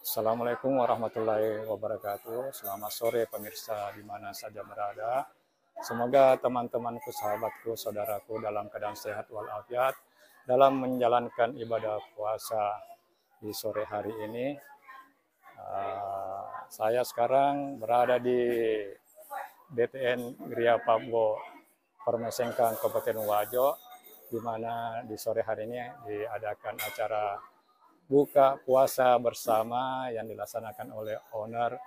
Assalamualaikum warahmatullahi wabarakatuh. Selamat sore pemirsa di mana saja berada. Semoga teman-temanku, sahabatku, saudaraku dalam keadaan sehat walafiat dalam menjalankan ibadah puasa di sore hari ini. Saya sekarang berada di BTN Gria Pabbo Permesengkang Kabupaten Wajo, di mana di sore hari ini diadakan acara buka puasa bersama yang dilaksanakan oleh owner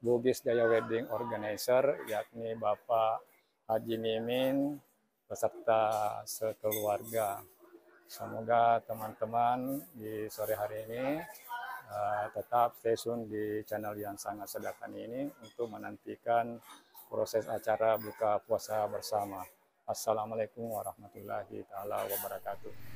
Bugis Jaya Wedding Organizer, yakni Bapak Haji Mimin beserta sekeluarga. Semoga teman-teman di sore hari ini tetap stay tune di channel yang sangat sederhana ini untuk menantikan proses acara buka puasa bersama. Assalamualaikum warahmatullahi wabarakatuh.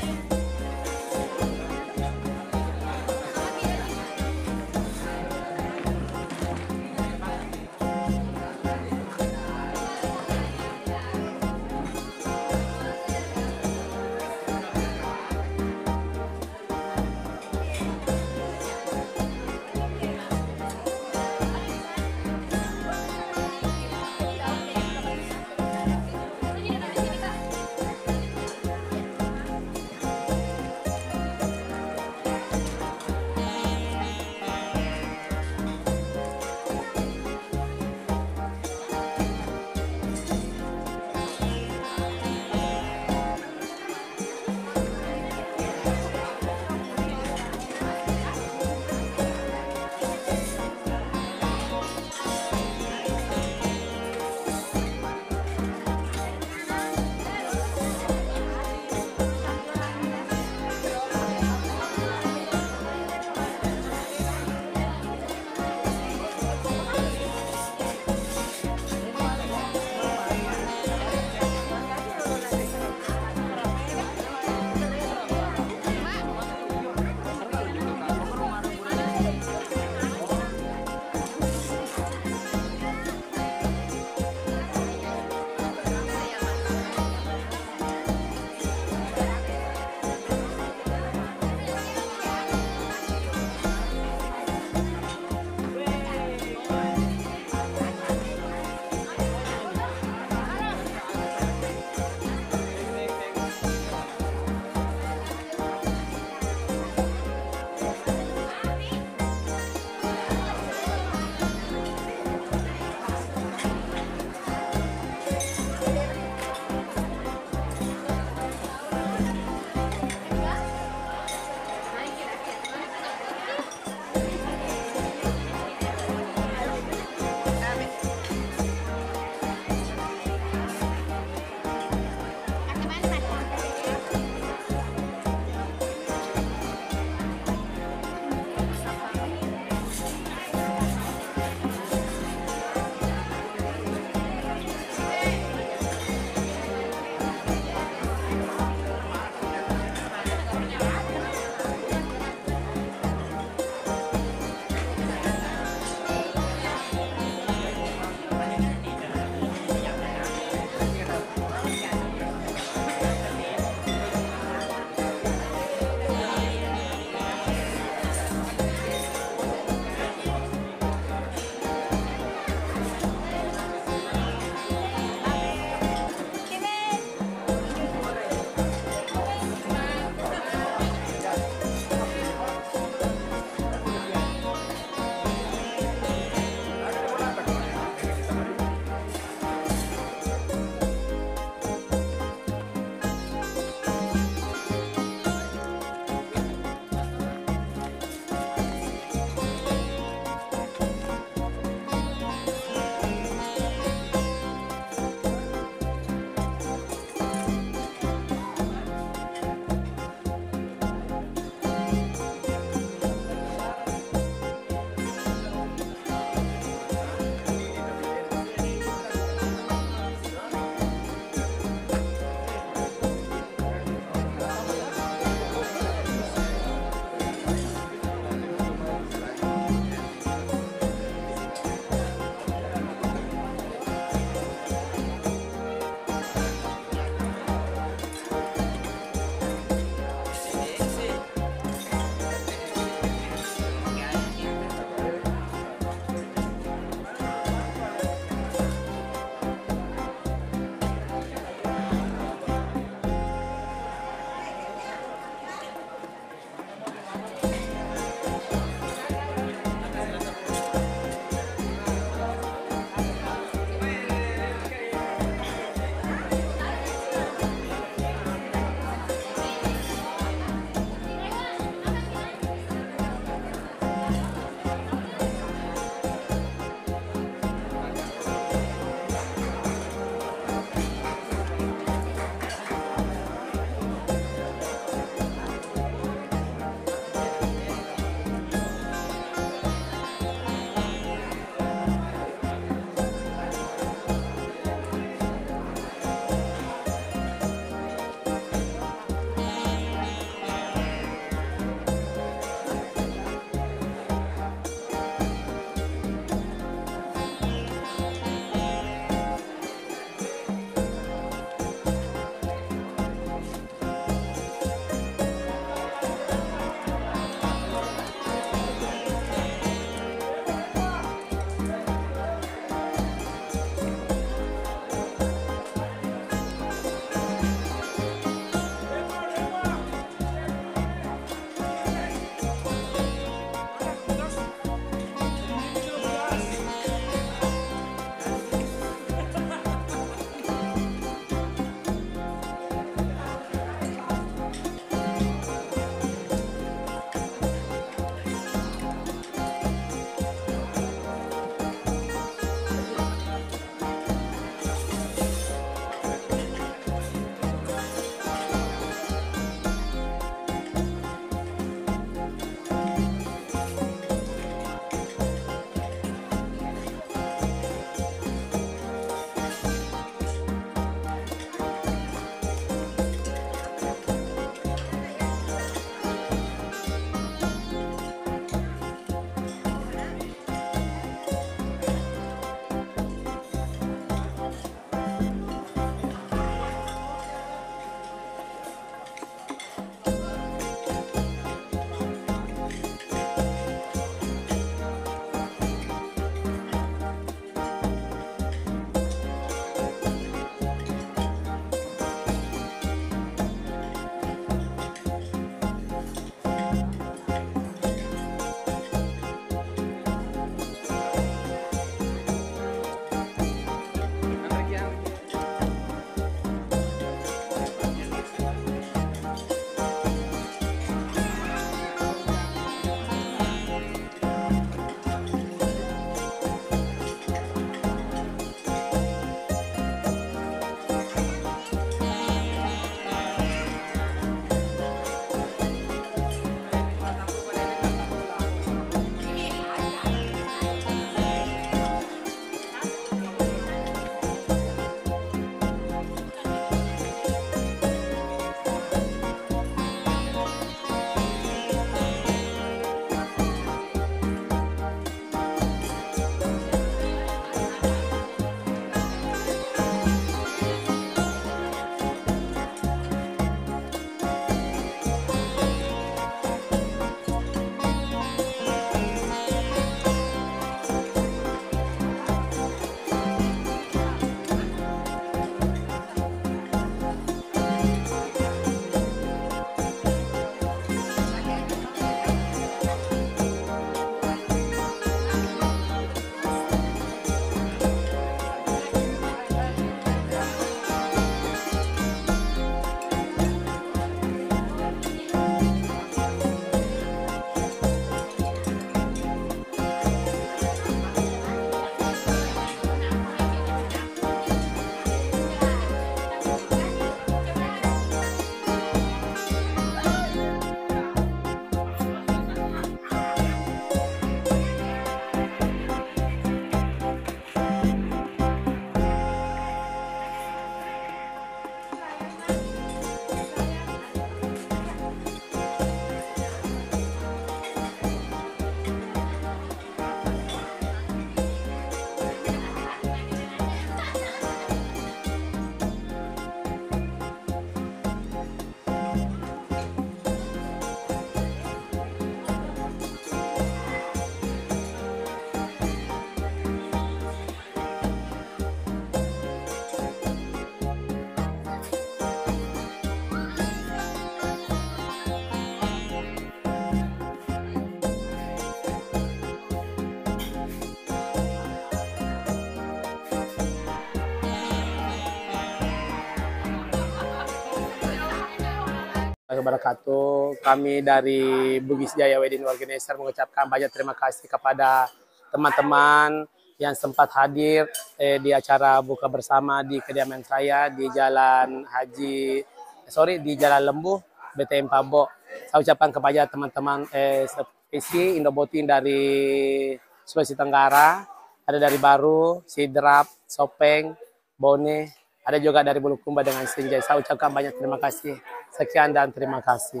wabarakatuh. Kami dari Bugis Jaya Wedding Organizer mengucapkan banyak terima kasih kepada teman-teman yang sempat hadir di acara buka bersama di kediaman saya di di Jalan Lembu, BTN Pabo. Saya ucapkan kepada teman-teman sevisi Indobotin dari Sulawesi Tenggara, ada dari Baru, Sidrap, Sopeng, Bone, ada juga dari Bulukumba dengan Senjai. Saya ucapkan banyak terima kasih. Sekian dan terima kasih.